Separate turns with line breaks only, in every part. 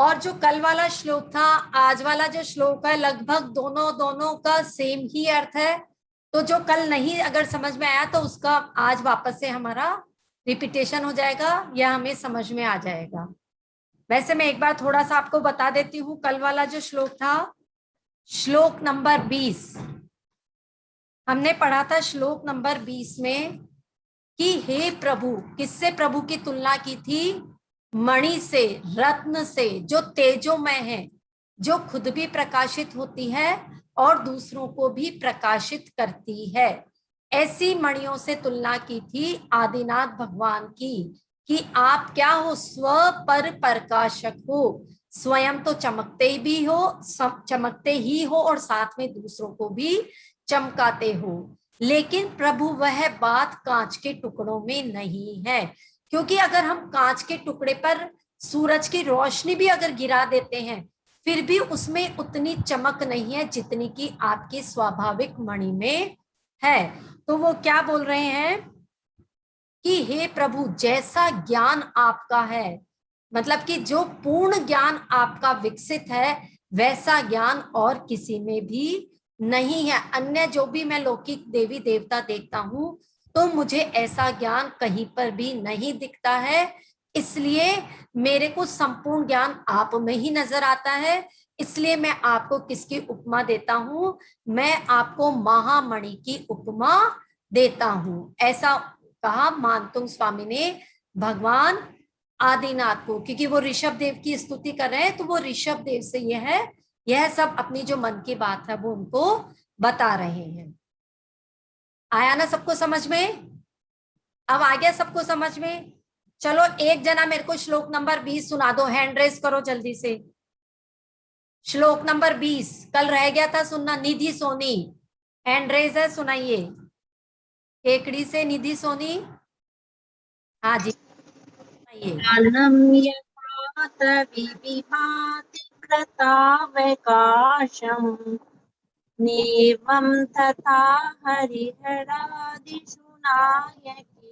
और जो कल वाला श्लोक था, आज वाला जो श्लोक है, लगभग दोनों दोनों का सेम ही अर्थ है। तो जो कल नहीं अगर समझ में आया तो उसका आज वापस से हमारा रिपीटेशन हो जाएगा या हमें समझ में आ जाएगा। वैसे मैं एक बार थोड़ा सा आपको बता देती हूँ। कल वाला जो श्लोक था, श्लोक नंबर 20, हमने पढ़ा था श्लोक नंबर 20 में कि हे प्रभु, किससे प्रभु की तुलना की थी? मणि से, रत्न से, जो तेजोमय है, जो खुद भी प्रकाशित होती है और दूसरों को भी प्रकाशित करती है। ऐसी मणियों से तुलना की थी आदिनाथ भगवान की कि आप क्या हो? स्व पर प्रकाशक हो, स्वयं तो चमकते भी हो, चमकते ही हो और साथ में दूसरों को भी चमकाते हो। लेकिन प्रभु वह बात कांच के टुकड़ों में नहीं है, क्योंकि अगर हम कांच के टुकड़े पर सूरज की रोशनी भी अगर गिरा देते हैं फिर भी उसमें उतनी चमक नहीं है जितनी कि आपकी स्वाभाविक मणि में है। तो वो क्या बोल रहे हैं कि हे प्रभु, जैसा ज्ञान आपका है, मतलब कि जो पूर्ण ज्ञान आपका विकसित है, वैसा ज्ञान और किसी में भी नहीं है। अन्य जो भी मैं लौकिक देवी देवता देखता हूं तो मुझे ऐसा ज्ञान कहीं पर भी नहीं दिखता है। इसलिए मेरे को संपूर्ण ज्ञान आप में ही नजर आता है। इसलिए मैं आपको किसकी उपमा देता हूं? मैं आपको महामणि की उपमा देता हूं। ऐसा कहा मानतुंग स्वामी ने भगवान आदिनाथ को, क्योंकि वो ऋषभ देव की स्तुति कर रहे हैं। तो वो ऋषभ देव से यह सब अपनी जो मन की बात है वो उनको बता रहे हैं। आया ना सबको समझ में? अब आ गया सबको समझ में? चलो एक जना मेरे को श्लोक नंबर 20 सुना दो, हैंड रेस करो जल्दी से। श्लोक नंबर 20 कल रह गया था सुनना। निधि सोनी हैंड रेस है, सुनाइए। केकड़ी से निधि सोनी। हाँ जी सुनाइए।
नेवं तथा हरिहरादिषु नायके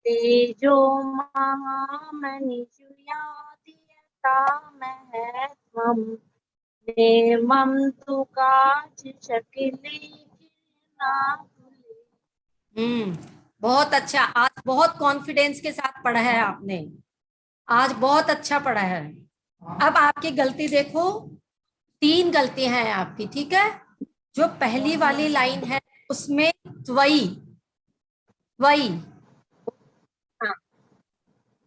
तेजो महामनिषु याति यथा महत्त्वम् नेवं तु काचिच्छकिले
बहुत अच्छा। आज बहुत कॉन्फिडेंस के साथ पढ़ा है आपने। आज बहुत अच्छा पढ़ा है। अब आपकी गलती देखो, 3 गलतियां हैं आपकी, ठीक है? जो पहली वाली लाइन है उसमें त्वई, त्वई,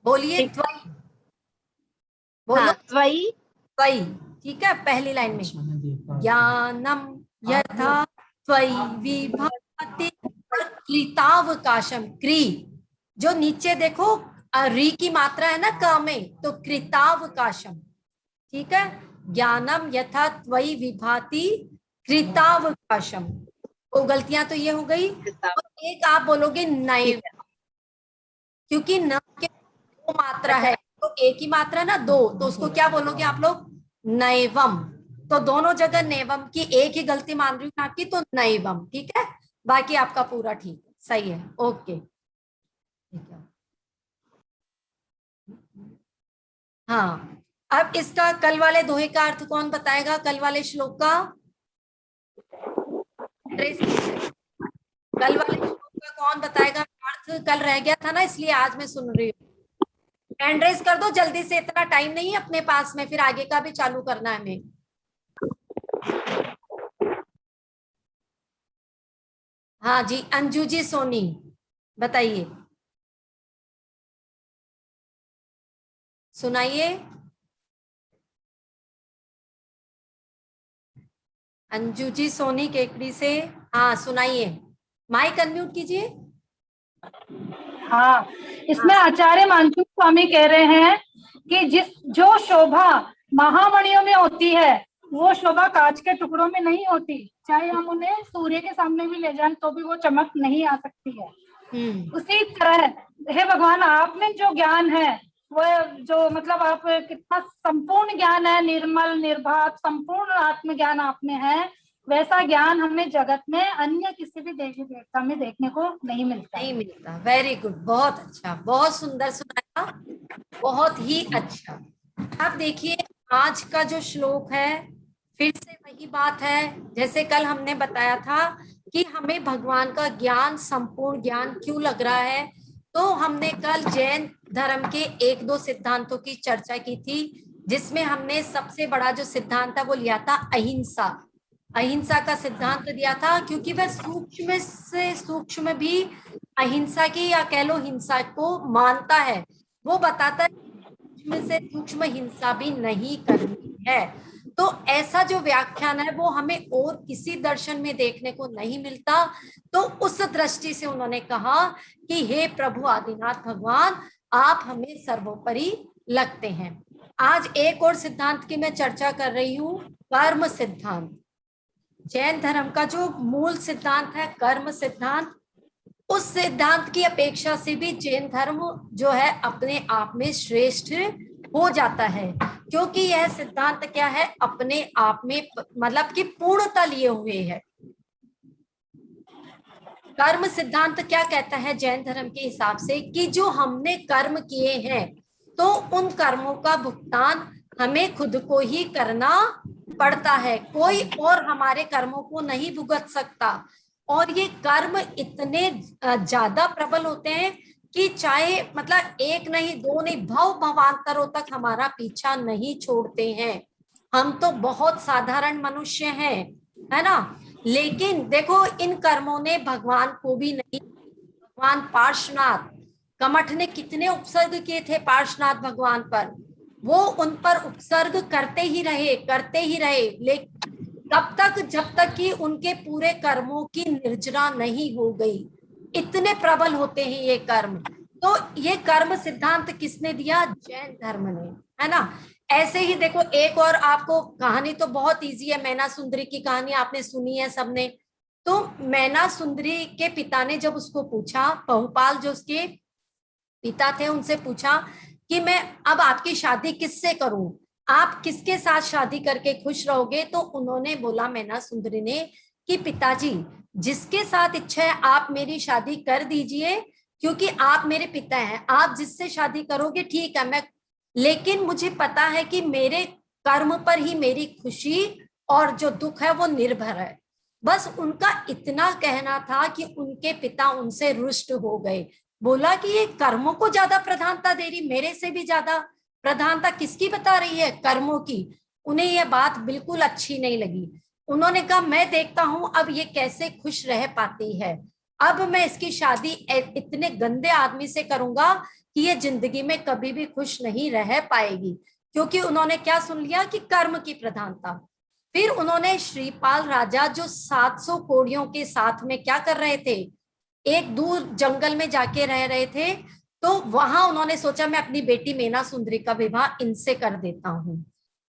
बोलिए त्वई, बोलो
त्वयि,
त्वई, ठीक है? पहली लाइन में ज्ञानम यथा त्वयि विभाति कृतावकाशम, क्री, जो नीचे देखो री की मात्रा है ना क में, तो कृतावकाशम, ठीक है? ज्ञानम यथा त्वयि विभाति कृतावकाशम। वो गलतियां तो ये हो गई। और एक आप बोलोगे नैव, क्योंकि न के 2 मात्रा है, तो एक ही मात्रा ना 2, तो उसको क्या बोलोगे आप लोग? नैवम। तो दोनों जगह नैवम की एक ही गलती मान रही हूँ आपकी, तो नैवम, ठीक है? बाकी आपका पूरा ठीक है, सही है, ओके ठीक है। हाँ, अब इसका कल वाले दोहे का अर्थ कौन बताएगा? कल वाले श्लोक का कल वाले श्लोक का कौन बताएगा अर्थ? कल रह गया था ना, इसलिए आज मैं सुन रही हूँ। हैंड रेस कर दो जल्दी से, इतना टाइम नहीं है अपने पास में, फिर आगे का भी चालू करना है हमें। हाँ जी, अंजू जी सोनी बताइए, सुनाइए। अंजू जी सोनी केकड़ी से, हाँ सुनाइए, माइक अनम्यूट कीजिए।
हाँ, इसमें आचार्य मानचुक स्वामी कह रहे हैं कि जो शोभा महामणियों में होती है वो शोभा कांच के टुकड़ों में नहीं होती। चाहे हम उन्हें सूर्य के सामने भी ले जाएं तो भी वो चमक नहीं आ सकती है। उसी तरह हे भगवान, आप में जो ज्ञान है वो जो मतलब आप कितना संपूर्ण ज्ञान है, निर्मल निर्भाग संपूर्ण आत्म ज्ञान आप में है, वैसा ज्ञान हमें जगत में अन्य किसी भी देवी देवता में देखने को नहीं मिलता।
वेरी गुड, बहुत अच्छा, बहुत सुंदर सुनाया, बहुत ही अच्छा। अब देखिए आज का जो श्लोक है फिर से वही बात है जैसे कल हमने बताया था कि हमें भगवान का ज्ञान संपूर्ण ज्ञान क्यों लग रहा है। तो हमने कल जैन धर्म के एक दो सिद्धांतों की चर्चा की थी जिसमें हमने सबसे बड़ा जो सिद्धांत था वो लिया था अहिंसा। अहिंसा का सिद्धांत दिया था क्योंकि वह सूक्ष्म से सूक्ष्म भी अहिंसा की या कह लो हिंसा को मानता है। वो बताता है सूक्ष्म से सूक्ष्म हिंसा भी नहीं करनी है। तो ऐसा जो व्याख्यान है वो हमें और किसी दर्शन में देखने को नहीं मिलता। तो उस दृष्टि से उन्होंने कहा कि हे प्रभु आदिनाथ भगवान आप हमें सर्वोपरि लगते हैं। आज एक और सिद्धांत की मैं चर्चा कर रही हूँ, कर्म सिद्धांत। जैन धर्म का जो मूल सिद्धांत है कर्म सिद्धांत, उस सिद्धांत की अपेक्षा से भी जैन धर्म जो है अपने आप में श्रेष्ठ हो जाता है क्योंकि यह सिद्धांत क्या है अपने आप में मतलब कि पूर्णता लिए हुए है। कर्म सिद्धांत क्या कहता है जैन धर्म के हिसाब से कि जो हमने कर्म किए हैं तो उन कर्मों का भुगतान हमें खुद को ही करना पड़ता है, कोई और हमारे कर्मों को नहीं भुगत सकता। और ये कर्म इतने ज्यादा प्रबल होते हैं कि चाहे मतलब एक नहीं दो नहीं भव भवांतरों तक हमारा पीछा नहीं छोड़ते हैं। हम तो बहुत साधारण मनुष्य हैं, है ना, लेकिन देखो इन कर्मों ने भगवान को भी नहीं, भगवान पार्श्वनाथ कमठ ने कितने उपसर्ग किए थे पार्श्वनाथ भगवान पर, वो उन पर उपसर्ग करते ही रहे लेकिन तब तक जब तक कि उनके पूरे कर्मों की निर्जरा नहीं हो गई। इतने प्रबल होते हैं ये कर्म। तो ये कर्म सिद्धांत किसने दिया? जैन धर्म ने, है ना। ऐसे ही देखो एक और आपको कहानी तो बहुत इजी है, मैना सुंदरी की कहानी आपने सुनी है सबने। तो मैना सुंदरी के पिता ने जब उसको पूछा, बहुपाल जो उसके पिता थे उनसे पूछा कि मैं अब आपकी शादी किससे करूं, आप किसके साथ शादी करके खुश रहोगे? तो उन्होंने बोला मैना सुंदरी ने कि पिताजी जिसके साथ इच्छा है आप मेरी शादी कर दीजिए क्योंकि आप मेरे पिता हैं, आप जिससे शादी करोगे ठीक है, मैं लेकिन मुझे पता है कि मेरे कर्म पर ही मेरी खुशी और जो दुख है वो निर्भर है। बस उनका इतना कहना था कि उनके पिता उनसे रुष्ट हो गए। बोला कि ये कर्मों को ज्यादा प्रधानता दे रही, मेरे से भी ज्यादा प्रधानता किसकी बता रही है? कर्मों की। उन्हें यह बात बिल्कुल अच्छी नहीं लगी। उन्होंने कहा मैं देखता हूं अब ये कैसे खुश रह पाती है, अब मैं इसकी शादी इतने गंदे आदमी से करूंगा कि ये जिंदगी में कभी भी खुश नहीं रह पाएगी। क्योंकि उन्होंने क्या सुन लिया कि कर्म की प्रधानता। फिर उन्होंने श्रीपाल राजा जो 700 कोड़ियों के साथ में क्या कर रहे थे, एक दूर जंगल में जाके रह रहे थे, तो वहां उन्होंने सोचा मैं अपनी बेटी मैना सुंदरी का विवाह इनसे कर देता हूँ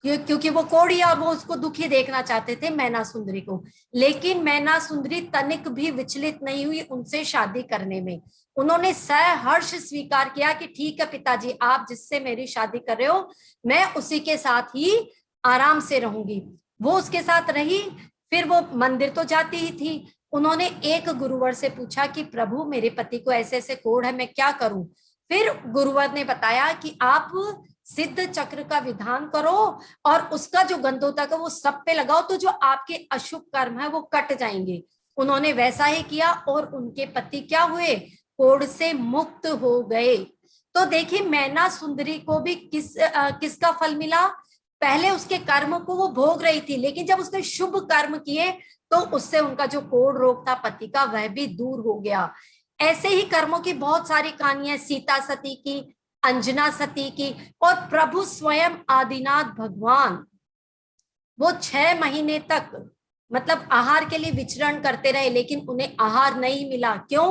क्योंकि वो कोड़ी और वो उसको दुखी देखना चाहते थे मैना सुंदरी को। लेकिन मैना सुंदरी तनिक भी विचलित नहीं हुई उनसे शादी करने में। उन्होंने सहर्ष स्वीकार किया कि ठीक है पिताजी आप जिससे मेरी शादी कर रहे हो मैं उसी के साथ ही आराम से रहूंगी। वो उसके साथ रही। फिर वो मंदिर तो जाती ही थी। उन्होंने एक गुरुवर से पूछा कि प्रभु मेरे पति को ऐसे ऐसे कोढ़ है, मैं क्या करूं? फिर गुरुवर ने बताया कि आप सिद्ध चक्र का विधान करो और उसका जो गंधोतक है वो सब पे लगाओ तो जो आपके अशुभ कर्म है वो कट जाएंगे। उन्होंने वैसा ही किया और उनके पति क्या हुए? कोढ़ से मुक्त हो गए। तो देखिए मैना सुंदरी को भी किसका फल मिला? पहले उसके कर्म को वो भोग रही थी, लेकिन जब उसने शुभ कर्म किए तो उससे उनका जो कोढ़ रोग था पति का वह भी दूर हो गया। ऐसे ही कर्मों की बहुत सारी कहानियां, सीता सती की, अंजना सती की, और प्रभु स्वयं आदिनाथ भगवान वो 6 महीने तक मतलब आहार के लिए विचरण करते रहे लेकिन उन्हें आहार नहीं मिला। क्यों?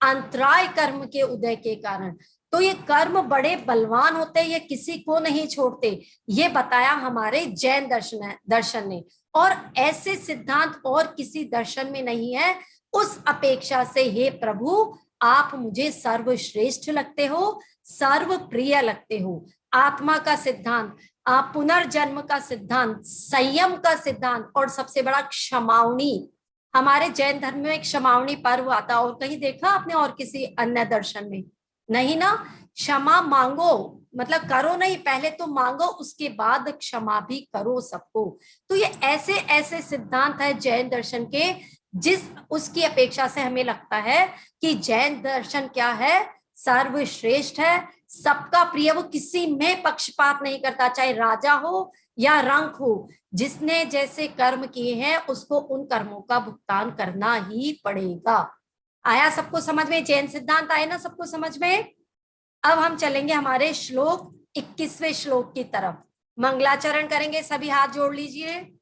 अंतराय कर्म के उदय के कारण। तो ये कर्म बड़े बलवान होते हैं, ये किसी को नहीं छोड़ते, ये बताया हमारे जैन दर्शन ने। और ऐसे सिद्धांत और किसी दर्शन में नहीं है। उस अपेक्षा से हे प्रभु आप मुझे सर्वश्रेष्ठ लगते हो, सर्व प्रिय लगते हो। आत्मा का सिद्धांत, पुनर्जन्म का सिद्धांत, संयम का सिद्धांत, और सबसे बड़ा क्षमावनी। हमारे जैन धर्म में एक क्षमावनी पर्व आता है, और कहीं देखा आपने और किसी अन्य दर्शन में? नहीं ना, क्षमा मांगो, मतलब करो नहीं, पहले तो मांगो, उसके बाद क्षमा भी करो सबको। तो ये ऐसे ऐसे सिद्धांत है जैन दर्शन के, जिस उसकी अपेक्षा से हमें लगता है कि जैन दर्शन क्या है, सर्वश्रेष्ठ है, सबका प्रिय, वो किसी में पक्षपात नहीं करता, चाहे राजा हो या रंक हो, जिसने जैसे कर्म किए हैं उसको उन कर्मों का भुगतान करना ही पड़ेगा। आया सबको समझ में, जैन सिद्धांत आए ना सबको समझ में। अब हम चलेंगे हमारे श्लोक 21वें श्लोक की तरफ, मंगलाचरण करेंगे, सभी हाथ जोड़ लीजिए।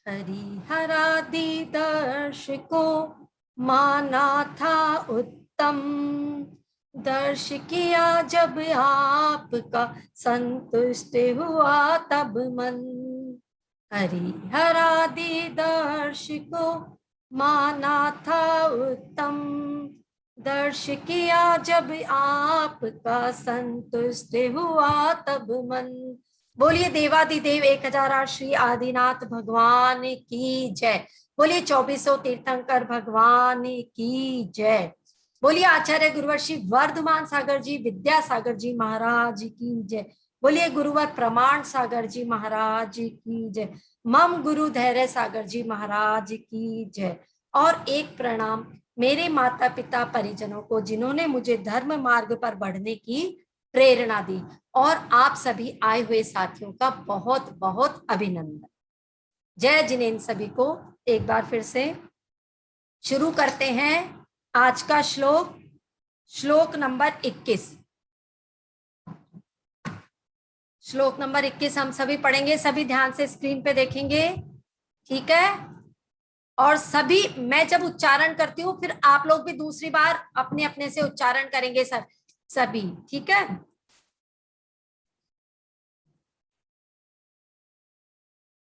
हरिहरादि दर्श को माना था उत्तम, दर्श किया जब आपका संतुष्ट हुआ तब मन। हरिहरादि दर्श को माना था उत्तम, दर्श किया जब आपका संतुष्ट हुआ तब मन। बोलिए देवादिदेव 1008 श्री आदिनाथ भगवान की जय। बोलिए 2400 तीर्थंकर भगवान की जय। बोलिए आचार्य गुरुवर श्री वर्धमान सागर जी विद्यासागर जी महाराज की जय। बोलिए गुरुवर प्रमाण सागर जी महाराज की जय। मम गुरु धैर्य सागर जी महाराज की जय। और एक प्रणाम मेरे माता पिता परिजनों को, जिन्होंने मुझे धर्म मार्ग पर बढ़ने की प्रेरणा दी, और आप सभी आए हुए साथियों का बहुत बहुत अभिनंदन। जय जिनेन्द्र सभी को। एक बार फिर से शुरू करते हैं आज का श्लोक, श्लोक नंबर 21। श्लोक नंबर 21 हम सभी पढ़ेंगे, सभी ध्यान से स्क्रीन पे देखेंगे, ठीक है। और सभी, मैं जब उच्चारण करती हूँ फिर आप लोग भी दूसरी बार अपने अपने से उच्चारण करेंगे सर, सभी, ठीक है।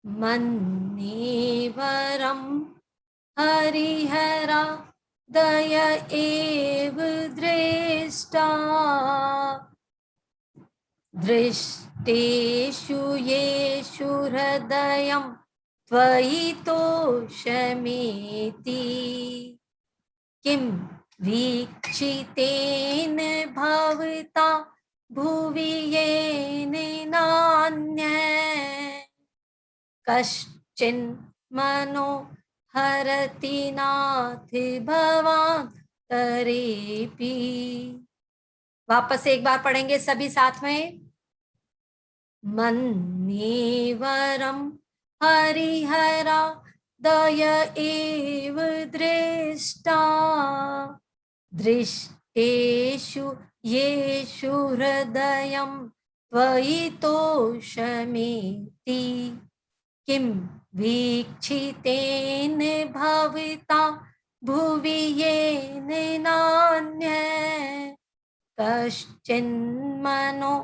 मन्नेवरं हरिहरा दय एव दृष्टा, दृष्टेषु येषु हृदयं त्वयि तोषमेति, किं वीक्षितेन भवता भुवि येन नान्यः, कश्चिन्मनो हरति नाथ भवान् तरेपि। वापस एक बार पढ़ेंगे सभी साथ में। मन्नेवरं हरिहरा दय एव दृष्टा, दृष्टेषु येषु हृदयं त्वयि तोषमेति, किं वीक्षितेन भवता भुवि येन नान्यः, कश्चिन्मनो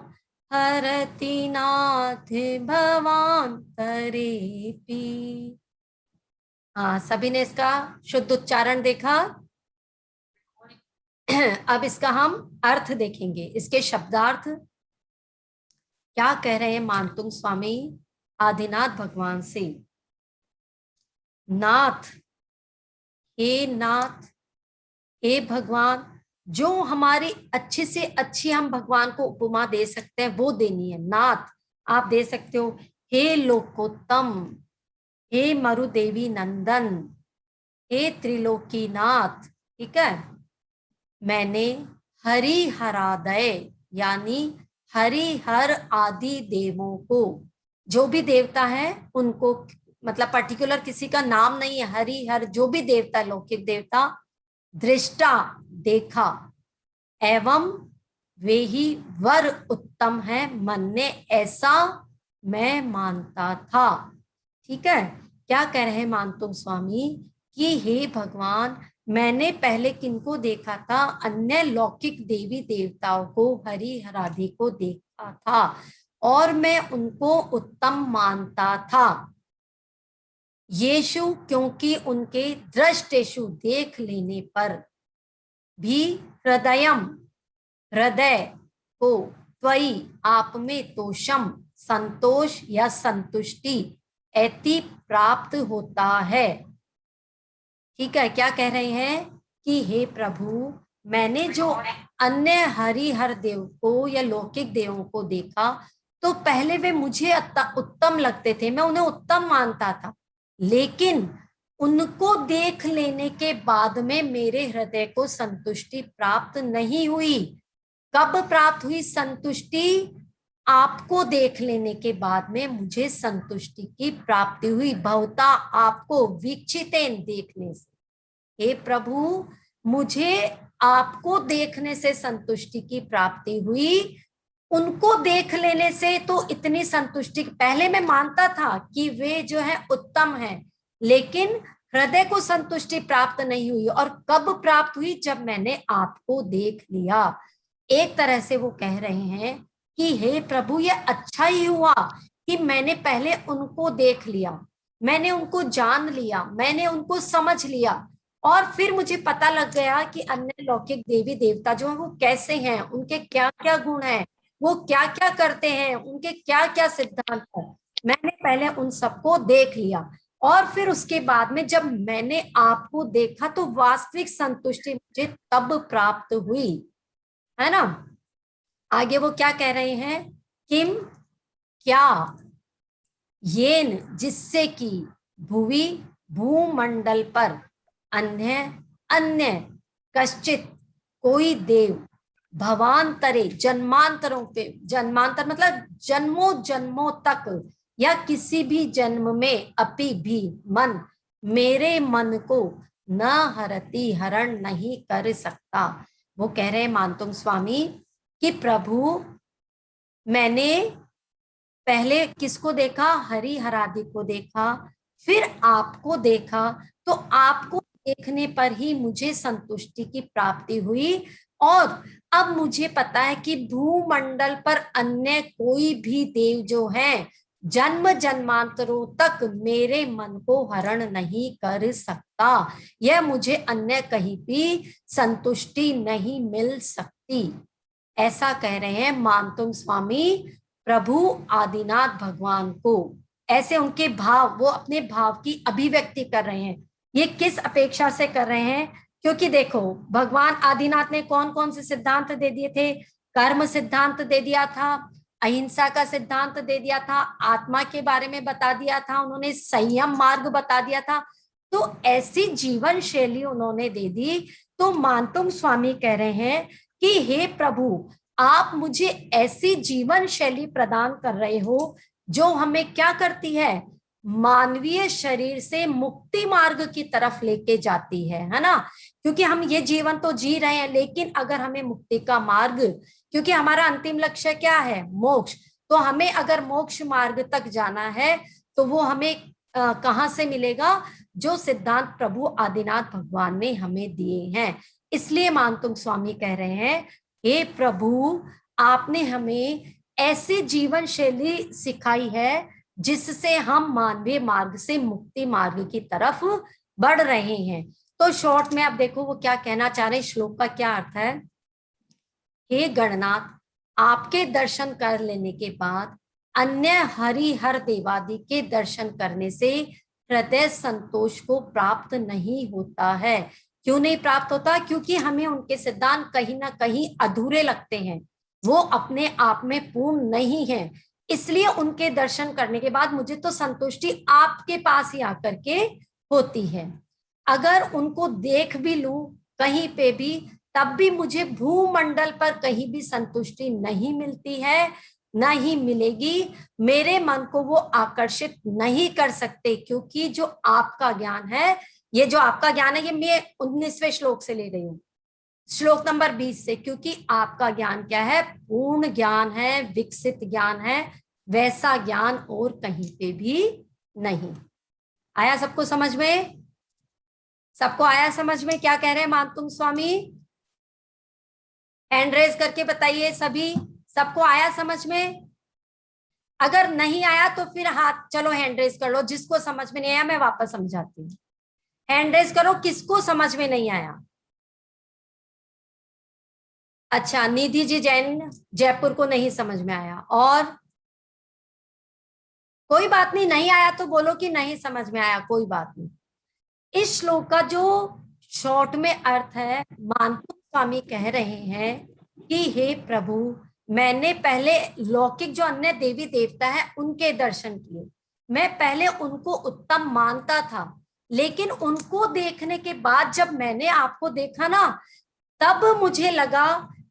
हरति नाथ भवान् तरेपि। हाँ, सभी ने इसका शुद्ध उच्चारण देखा। अब इसका हम अर्थ देखेंगे, इसके शब्दार्थ क्या कह रहे हैं मानतुंग स्वामी आदिनाथ भगवान से। नाथ, हे नाथ, हे भगवान, जो हमारी अच्छी से अच्छी हम भगवान को उपमा दे सकते हैं वो देनी है। नाथ आप दे सकते हो, हे लोकोत्तम, हे मरुदेवी नंदन, हे त्रिलोकी नाथ, ठीक है। मैंने हरिहरादय यानी हरिहर आदि देवों को, जो भी देवता है उनको, मतलब पर्टिकुलर किसी का नाम नहीं है, हरिहर जो भी देवता, लौकिक देवता, दृष्टा देखा, एवं वे ही वर उत्तम है मन ने, ऐसा मैं मानता था, ठीक है। क्या कह रहे हैं मानतुंग स्वामी कि हे भगवान, मैंने पहले किनको देखा था, अन्य लौकिक देवी देवताओं को, हरिहरादि को देखा था और मैं उनको उत्तम मानता था। येषु क्योंकि उनके, दृष्टेषु देख लेने पर, भी हृदयम हृदय को, त्वयि आप में, तोषम संतोष या संतुष्टि, ऐति प्राप्त होता है। ठीक है, क्या कह रहे हैं कि हे प्रभु, मैंने जो अन्य हरिहर देव को या लौकिक देवों को देखा तो पहले वे मुझे उत्तम लगते थे, मैं उन्हें उत्तम मानता था, लेकिन उनको देख लेने के बाद में मेरे हृदय को संतुष्टि प्राप्त नहीं हुई। कब प्राप्त हुई संतुष्टि? आपको देख लेने के बाद में मुझे संतुष्टि की प्राप्ति हुई। भवता आपको वीक्षितेन, देखने से। हे प्रभु, मुझे आपको देखने से संतुष्टि की प्राप्ति हुई। उनको देख लेने से तो इतनी संतुष्टि, पहले मैं मानता था कि वे जो है उत्तम हैं, लेकिन हृदय को संतुष्टि प्राप्त नहीं हुई। और कब प्राप्त हुई? जब मैंने आपको देख लिया। एक तरह से वो कह रहे हैं कि हे प्रभु, ये अच्छा ही हुआ कि मैंने पहले उनको देख लिया, मैंने उनको जान लिया, मैंने उनको समझ लिया, और फिर मुझे पता लग गया कि अन्य लौकिक देवी देवता जो है वो कैसे हैं, उनके क्या क्या गुण हैं, वो क्या क्या करते हैं, उनके क्या क्या सिद्धांत है। मैंने पहले उन सबको देख लिया, और फिर उसके बाद में जब मैंने आपको देखा तो वास्तविक संतुष्टि मुझे तब प्राप्त हुई, है ना। आगे वो क्या कह रहे हैं? किम, क्या, येन, जिससे कि भुवि, भूमंडल पर, अन्य अन्य कश्चित, कोई देव, भवांतरे, जन्मांतरों पे, जन्मांतर मतलब जन्मों जन्मों तक, या किसी भी जन्म में, अपि भी, मन, मेरे मन को न हरति, हरण नहीं कर सकता। वो कह रहे हैं मानतुंग स्वामी कि प्रभु, मैंने पहले किसको देखा? हरि हरादि को देखा, फिर आपको देखा, तो आपको देखने पर ही मुझे संतुष्टि की प्राप्ति हुई। और अब मुझे पता है कि भूमंडल पर अन्य कोई भी देव जो हैं, जन्म जन्मांतरों तक मेरे मन को हरण नहीं कर सकता। यह मुझे अन्य कहीं भी संतुष्टि नहीं मिल सकती। ऐसा कह रहे हैं मानतुंग स्वामी प्रभु आदिनाथ भगवान को। ऐसे उनके भाव, वो अपने भाव की अभिव्यक्ति कर रहे हैं। ये किस अपेक्षा से कर रहे हैं? क्योंकि देखो, भगवान आदिनाथ ने कौन कौन से सिद्धांत दे दिए थे? कर्म सिद्धांत दे दिया था, अहिंसा का सिद्धांत दे दिया था, आत्मा के बारे में बता दिया था, उन्होंने संयम मार्ग बता दिया था। तो ऐसी जीवन शैली उन्होंने दे दी। तो मानतुंग स्वामी कह रहे हैं कि हे प्रभु, आप मुझे ऐसी जीवन शैली प्रदान कर रहे हो जो हमें क्या करती है? मानवीय शरीर से मुक्ति मार्ग की तरफ लेके जाती है ना। क्योंकि हम ये जीवन तो जी रहे हैं, लेकिन अगर हमें मुक्ति का मार्ग, क्योंकि हमारा अंतिम लक्ष्य क्या है? मोक्ष। तो हमें अगर मोक्ष मार्ग तक जाना है तो वो हमें कहाँ से मिलेगा? जो सिद्धांत प्रभु आदिनाथ भगवान ने हमें दिए हैं। इसलिए मानतुंग स्वामी कह रहे हैं, हे प्रभु, आपने हमें ऐसी जीवन शैली सिखाई है जिससे हम मानवीय मार्ग से मुक्ति मार्ग की तरफ बढ़ रहे हैं। तो शॉर्ट में आप देखो वो क्या कहना चाह रहे हैं, श्लोक का क्या अर्थ है। हे गणनाथ, आपके दर्शन कर लेने के बाद अन्य हरि हर देवादि के दर्शन करने से हृदय संतोष को प्राप्त नहीं होता है। क्यों नहीं प्राप्त होता? क्योंकि हमें उनके सिद्धांत कहीं ना कहीं अधूरे लगते हैं, वो अपने आप में पूर्ण नहीं है। इसलिए उनके दर्शन करने के बाद मुझे तो संतुष्टि आपके पास ही आकर के होती है। अगर उनको देख भी लूं कहीं पे भी, तब भी मुझे भूमंडल पर कहीं भी संतुष्टि नहीं मिलती है, ना ही मिलेगी। मेरे मन को वो आकर्षित नहीं कर सकते, क्योंकि जो आपका ज्ञान है, ये जो आपका ज्ञान है, ये मैं 19वें श्लोक से ले रही हूँ, श्लोक नंबर 20 से। क्योंकि आपका ज्ञान क्या है? पूर्ण ज्ञान है, विकसित ज्ञान है, वैसा ज्ञान और कहीं पे भी नहीं। आया सबको समझ में? सबको आया समझ में क्या कह रहे हैं मानतुंग स्वामी? हैंड रेज करके बताइए सभी, सबको आया समझ में? अगर नहीं आया तो फिर हाथ, चलो हैंड रेज कर लो। जिसको समझ में नहीं आया मैं वापस समझाती हूँ। हैंड रेज करो किसको समझ में नहीं आया। अच्छा, निधि जी जैन जयपुर को नहीं समझ में आया, और कोई बात नहीं, नहीं आया तो बोलो कि नहीं समझ में आया, कोई बात नहीं। इस श्लोक का जो शॉर्ट में अर्थ है, मानतु स्वामी कह रहे हैं कि हे प्रभु, मैंने पहले लौकिक जो अन्य देवी देवता है उनके दर्शन किए, मैं पहले उनको उत्तम मानता था, लेकिन उनको देखने के बाद जब मैंने आपको देखा ना, तब मुझे लगा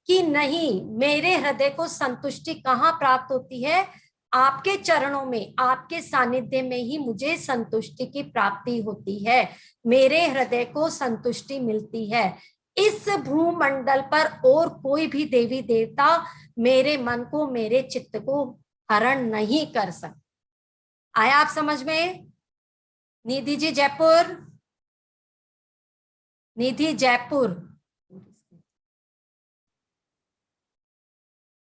कि नहीं, मेरे हृदय को संतुष्टि कहाँ प्राप्त होती है? आपके चरणों में, आपके सानिध्य में ही मुझे संतुष्टि की प्राप्ति होती है, मेरे हृदय को संतुष्टि मिलती है। इस भूमंडल पर और कोई भी देवी देवता मेरे मन को, मेरे चित्त को हरण नहीं कर सकता। आया आप समझ में? निधि जी जयपुर, निधि जयपुर,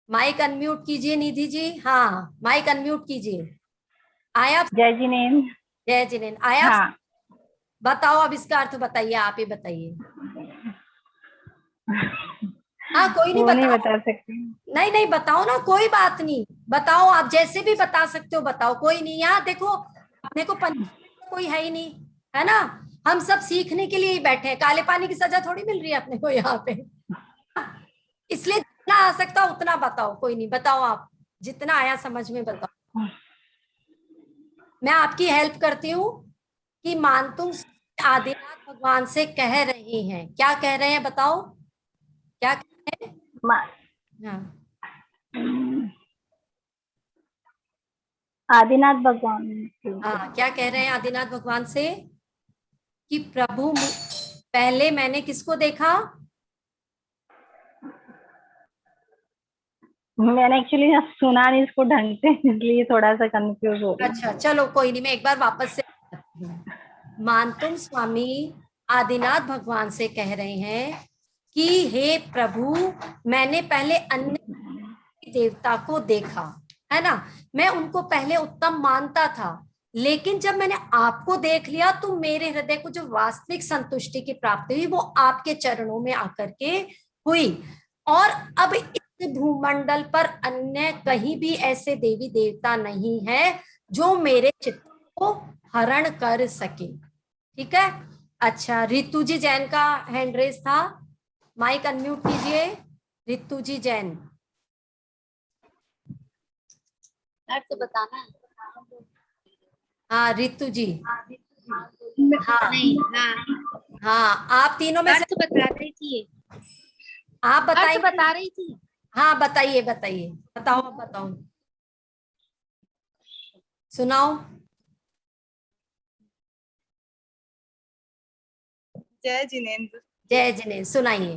माइक अनम्यूट कीजिए निधि जी। हाँ, माइक अनम्यूट कीजिए। आया?
जय जिनेन।
जय जिनेन आया?
हाँ।
बताओ अब इसका अर्थ बताइए, आप ही बताइए। हाँ कोई नहीं,
वो नहीं
बताओ।
बता सकती।
नहीं नहीं बताओ ना, कोई बात नहीं, बताओ, आप जैसे भी बता सकते हो बताओ, कोई नहीं। यहाँ देखो, अपने को कोई है ही नहीं, है ना, हम सब सीखने के लिए ही बैठे हैं, काले पानी की सजा थोड़ी मिल रही है अपने को यहाँ पे। इसलिए जितना आ सकता उतना बताओ, कोई नहीं, बताओ आप जितना आया समझ में बताओ। मैं आपकी हेल्प करती हूँ कि मानतुम आदिनाथ भगवान से कह रहे हैं, क्या कह रहे हैं बताओ, क्या कह रहे हैं? हाँ,
आदिनाथ भगवान।
हाँ, क्या कह रहे हैं आदिनाथ भगवान से? कि प्रभु, पहले मैंने किसको देखा?
मैंने एक्चुअली सुना नहीं इसको ढंग से, इसलिए थोड़ा सा कंफ्यूज हो रही हूँ।
अच्छा चलो कोई नहीं, मैं एक बार वापस से। मानतुम स्वामी आदिनाथ भगवान से कह रहे हैं कि हे प्रभु, मैंने पहले अन्य देवता को देखा, है ना, मैं उनको पहले उत्तम मानता था, लेकिन जब मैंने आपको देख लिया तो मेरे हृदय को जो वास्तविक संतुष्टि की प्राप्ति हुई वो आपके चरणों में आकर के हुई। और अब इस भूमंडल पर अन्य कहीं भी ऐसे देवी देवता नहीं है जो मेरे चित्त को हरण कर सके। ठीक है? अच्छा, रितु जी जैन का हैंड रेस था, माइक अनम्यूट कीजिए। रितु जी जैन,
तो बताना है।
हाँ रितु जी, हाँ
नहीं, हाँ
हाँ, आप तीनों में से
अर्थ बता रही थी,
आप
अर्थ
बताइए।
बता रही थी।
हाँ बताइए, बताइए, बताओ, अब बताओ, सुनाओ।
जय जिनेन्द्र।
जय जिनेन्द्र, सुनाइए।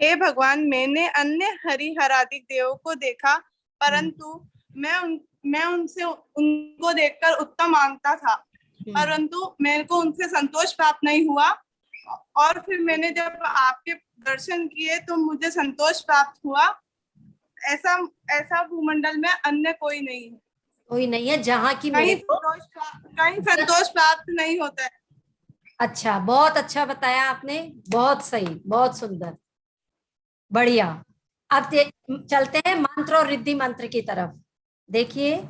हे भगवान, मैंने अन्य हरिहरादिक देवों को देखा, परंतु मैं उनसे उनको देखकर उत्तम मानता था, परंतु मेरे को उनसे संतोष प्राप्त नहीं हुआ। और फिर मैंने जब आपके दर्शन किए तो मुझे संतोष प्राप्त हुआ। ऐसा ऐसा भूमंडल में अन्य कोई नहीं है,
कोई नहीं है जहाँ की
कहीं
मेरे को।
संतोष प्राप्त नहीं होता है।
अच्छा, बहुत अच्छा बताया आपने, बहुत सही, बहुत सुंदर, बढ़िया। अब चलते हैं मंत्र और रिद्धि मंत्र की तरफ। देखिए,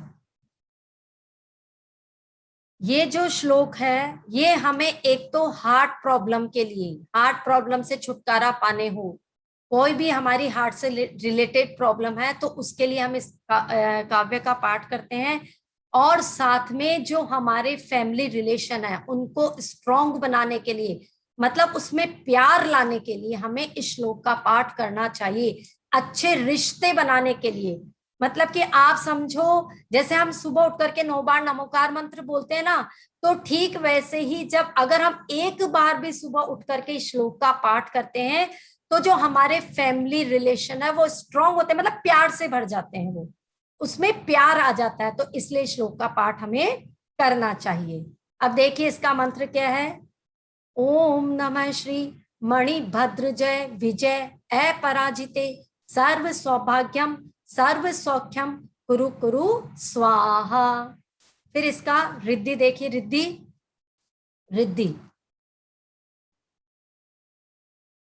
ये जो श्लोक है ये हमें एक तो हार्ट प्रॉब्लम के लिए, हार्ट प्रॉब्लम से छुटकारा पाने हो, कोई भी हमारी हार्ट से रिलेटेड प्रॉब्लम है तो उसके लिए हम इस काव्य का पाठ करते हैं, और साथ में जो हमारे फैमिली रिलेशन है उनको स्ट्रॉन्ग बनाने के लिए, मतलब उसमें प्यार लाने के लिए हमें इस श्लोक का पाठ करना चाहिए, अच्छे रिश्ते बनाने के लिए। मतलब कि आप समझो, जैसे हम सुबह उठ करके 9 बार नमोकार मंत्र बोलते हैं ना, तो ठीक वैसे ही जब अगर हम एक बार भी सुबह उठ करके इस श्लोक का पाठ करते हैं तो जो हमारे फैमिली रिलेशन है वो स्ट्रांग होते हैं, मतलब प्यार से भर जाते हैं, वो उसमें प्यार आ जाता है, तो इसलिए श्लोक का पाठ हमें करना चाहिए। अब देखिए इसका मंत्र क्या है। ओम नमः श्री मणिभद्र जय विजय अपराजिते सर्व सौभाग्यम सर्व सौख्यम कुरु कुरु स्वाहा। फिर इसका रिद्धि देखिए, रिद्धि रिद्धि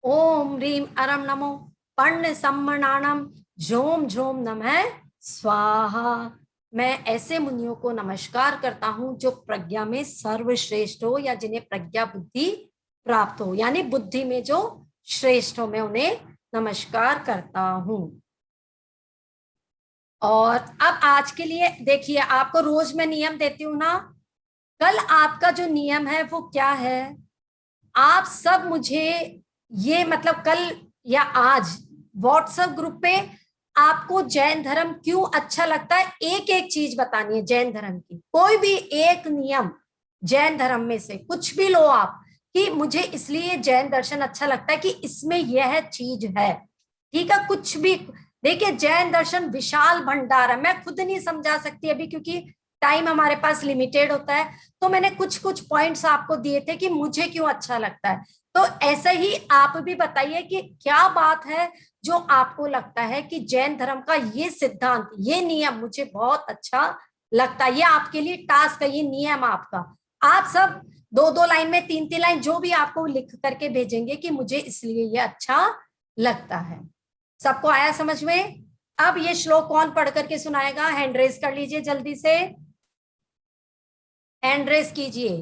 ओम ह्रीम अरम नमो पर्ण सम्मनाणम झोम झोम नमः स्वाहा। मैं ऐसे मुनियों को नमस्कार करता हूं जो प्रज्ञा में सर्वश्रेष्ठ हो या जिन्हें प्रज्ञा बुद्धि प्राप्त हो, यानी बुद्धि में जो श्रेष्ठ हो, मैं उन्हें नमस्कार करता हूं। और अब आज के लिए देखिए, आपको रोज मैं नियम देती हूं ना, कल आपका जो नियम है वो क्या है, आप सब मुझे ये मतलब कल या आज व्हाट्सएप ग्रुप पे आपको जैन धर्म क्यों अच्छा लगता है एक एक चीज बतानी है। जैन धर्म की कोई भी एक नियम जैन धर्म में से कुछ भी लो आप, कि मुझे इसलिए जैन दर्शन अच्छा लगता है कि इसमें यह चीज है, ठीक है। कुछ भी देखिए, जैन दर्शन विशाल भंडार है, मैं खुद नहीं समझा सकती अभी क्योंकि टाइम हमारे पास लिमिटेड होता है। तो मैंने कुछ कुछ पॉइंट्स आपको दिए थे कि मुझे क्यों अच्छा लगता है। तो ऐसे ही आप भी बताइए कि क्या बात है जो आपको लगता है कि जैन धर्म का ये सिद्धांत, ये नियम मुझे बहुत अच्छा लगता है। ये आपके लिए टास्क है, ये नियम आपका। आप सब 2-2 लाइन में 3-3 लाइन जो भी आपको लिख करके भेजेंगे कि मुझे इसलिए ये अच्छा लगता है। सबको आया समझ में? अब ये श्लोक कौन पढ़ करके सुनाएगा? हैंड रेज कर लीजिए, जल्दी से हैंड रेज कीजिए।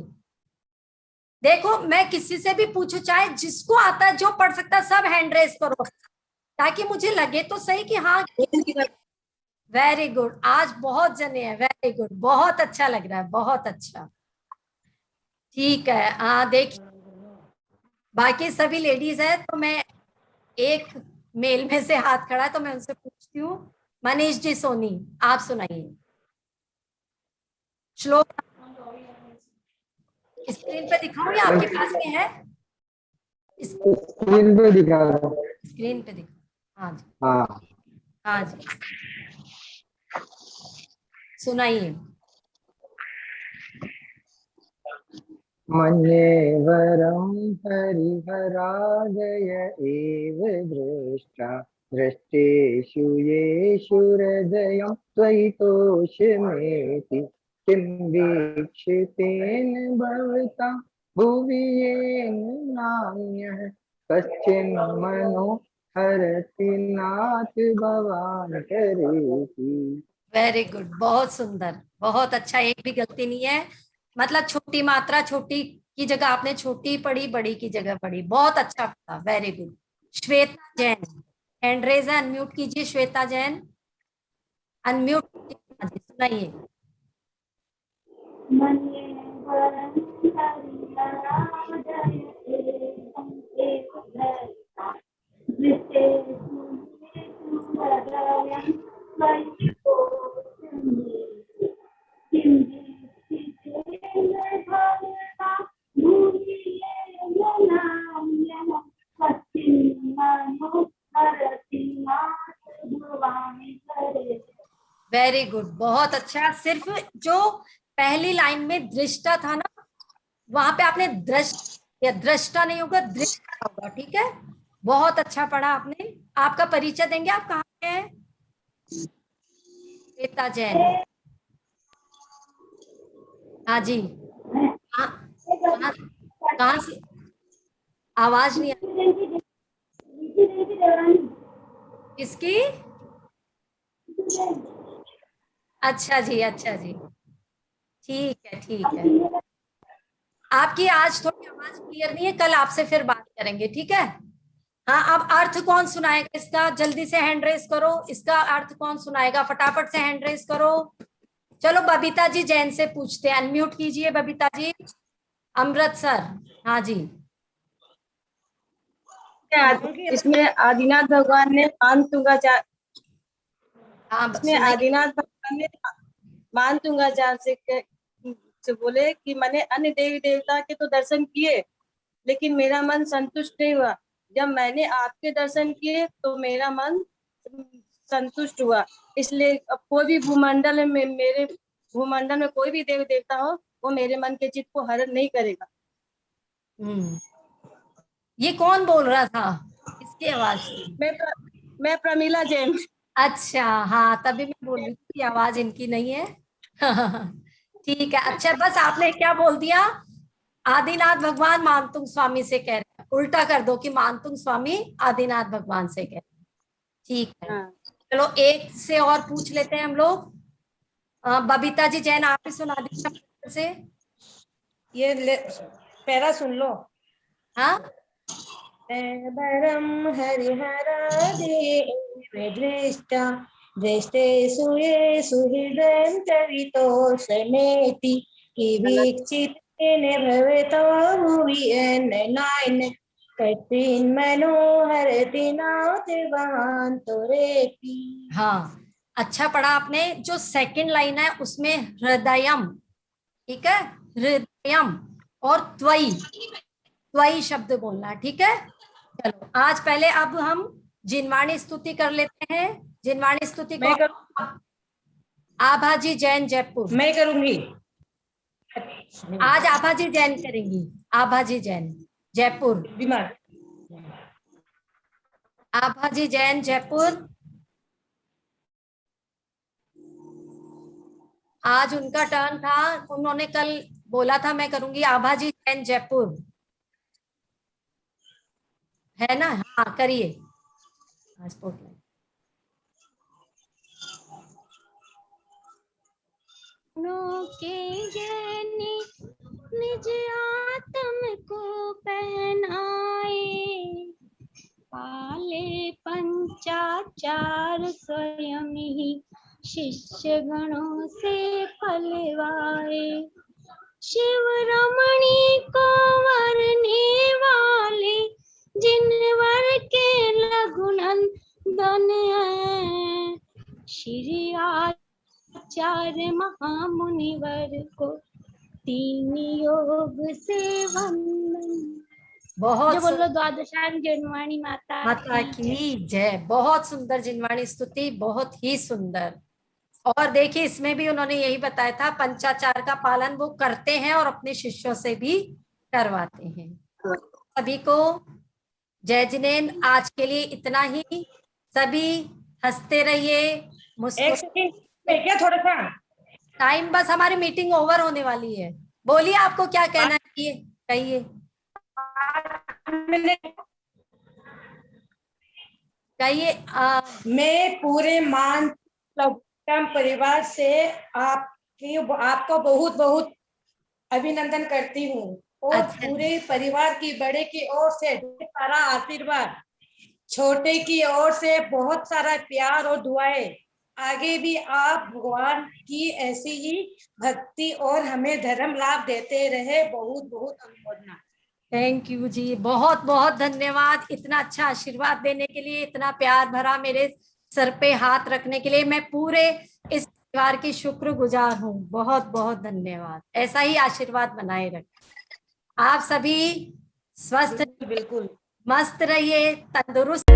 देखो, मैं किसी से भी पूछूं, चाहे जिसको आता है, जो पढ़ सकता है, सब हैंड रेज करो ताकि मुझे लगे तो सही कि हाँ। वेरी गुड, आज बहुत जने हैं, वेरी गुड, बहुत अच्छा लग रहा है, बहुत अच्छा, ठीक है। हाँ देखिए, बाकी सभी लेडीज है, तो मैं एक मेल में से हाथ खड़ा है तो मैं उनसे पूछती हूँ। मनीष जी सोनी, आप सुनाइए श्लोक। स्क्रीन पे दिखाऊं या आपके पास में है?
स्क्रीन पे दिखा रहा हूँ।
स्क्रीन पे दिखा, हाँ जी,
हाँ,
हाँ जी, सुनाइए।
मन्येवरं हरिहरादय एव दृष्टा दृष्टेषु येषु हृदयं त्वयि तोषमेति किं वीक्षितेन भवता भुवि येन नान्यः कश्चिन्मनो हरति नाथ भवान् करेति।
वेरी गुड, बहुत सुंदर, बहुत अच्छा, एक भी गलती नहीं है। मतलब छोटी मात्रा, छोटी की जगह आपने छोटी पढ़ी, बड़ी की जगह पढ़ी, बहुत अच्छा पढ़ा, very good. Shweta Jain, hand raise है, अनम्यूट कीजिए। श्वेता जैन अनम्यूट, सुनाइए। वेरी गुड, बहुत अच्छा। सिर्फ जो पहली लाइन में दृष्टा था ना, वहां पे आपने दृष्ट या दृष्टा नहीं होगा, दृष्टा होगा, ठीक है। बहुत अच्छा पढ़ा आपने। आपका परिचय देंगे, आप कहाँ के हैं? श्वेता जैन, हाँ जी, कहाँ कहाँ से? आवाज नहीं आ, किसकी? अच्छा जी, अच्छा जी, ठीक है, ठीक है। आपकी आज थोड़ी आवाज क्लियर नहीं है, कल आपसे फिर बात करेंगे, ठीक है। हाँ, अब अर्थ कौन सुनाएगा इसका? जल्दी से हैंड रेस करो, इसका अर्थ कौन सुनाएगा? फटाफट से हैंड रेस करो। चलो बबीता जी जैन से पूछते हैं, अनम्यूट कीजिए बबीता जी, अमृतसर, हाँ जी।
इसमें आदिनाथ भगवान ने
हाँ,
इसमें आदिनाथ भगवान ने मानतुंगाचार्य से बोले कि मैंने अन्य देवी देवता के तो दर्शन किए, लेकिन मेरा मन संतुष्ट नहीं हुआ। जब मैंने आपके दर्शन किए तो मेरा मन संतुष्ट हुआ। इसलिए अब कोई भी भूमंडल में, मेरे भूमंडल में कोई भी देवी देवता हो, वो मेरे मन के चित्त को हरण नहीं करेगा।
ये कौन बोल रहा था? इसकी आवाज थी?
मैं प्रमीला जैन।
अच्छा, हाँ, तभी मैं बोल रही थी आवाज इनकी नहीं है। ठीक है, अच्छा, बस आपने क्या बोल दिया? आदिनाथ भगवान मानतुंग स्वामी से कह रहे हैं, उल्टा कर दो कि मानतुंग स्वामी आदिनाथ भगवान से कह रहे हैं, ठीक है।
हाँ।
चलो एक से और पूछ लेते हैं हम लोग। बबीता जी जैन, आप ही सुना दीजिए से।
ये पैरा सुन लो।
हाँ,
परम हरिहरा देव दृष्टा दृष्टेषु येषु हृदयन्तरितोषमेति वीक्षितेन भवतो भुवि नयनायन मनोहरति नातिवान्तरेति।
हाँ, अच्छा पढ़ा आपने। जो सेकंड लाइन है उसमें हृदयम, ठीक है, हृदयम और त्वयि शब्द बोलना, ठीक है। चलो आज पहले अब हम जिनवाणी स्तुति कर लेते हैं। जिनवाणी स्तुति को आभा जी जैन जयपुर।
मैं करूंगी
आज आभा जी जैन करेंगी। आभा जी जैन जयपुर।
बीमार।
आभा जी जैन जयपुर। आज उनका टर्न था, उन्होंने कल बोला था मैं करूंगी। आभा जी जैन जयपुर, है ना? हाँ करिए।
के ज्ञानी निज आत्म को पहनाए, पाले पंचाचार स्वयं ही शिष्य गणों से पलवाए। शिव रमणी को वरने वाले जिन वर के लघुनंदन हैं, श्री आचार्य महामुनिवर को तीन योग से वंदन।
बहुत
जो बोलो द्वादशांग जिनवाणी माता
की जय। बहुत सुंदर जिनवाणी स्तुति, बहुत ही सुंदर। और देखिए इसमें भी उन्होंने यही बताया था, पंचाचार का पालन वो करते हैं और अपने शिष्यों से भी करवाते हैं। सभी को जय जिनेन। आज के लिए इतना ही। सभी हंसते रहिए,
क्या थोड़ा सा
टाइम, बस हमारी मीटिंग ओवर होने वाली है। बोलिए आपको क्या कहना है, कहिए कहिए।
मैं पूरे मान परिवार से आपको बहुत बहुत अभिनंदन करती हूँ और
अच्छा।
पूरे परिवार की बड़े की ओर से ढेर सारा आशीर्वाद, छोटे की ओर से बहुत सारा प्यार और दुआएं। आगे भी आप भगवान की ऐसी ही भक्ति और हमें धर्म लाभ देते रहे। बहुत बहुत अनुमोदना।
थैंक यू जी, बहुत बहुत धन्यवाद इतना अच्छा आशीर्वाद देने के लिए, इतना प्यार भरा मेरे सर पे हाथ रखने के लिए। मैं पूरे इस परिवार की शुक्रगुजार हूँ। बहुत बहुत धन्यवाद। ऐसा ही आशीर्वाद बनाए रखें। आप सभी स्वस्थ,
बिल्कुल
मस्त रहिए, तंदुरुस्त।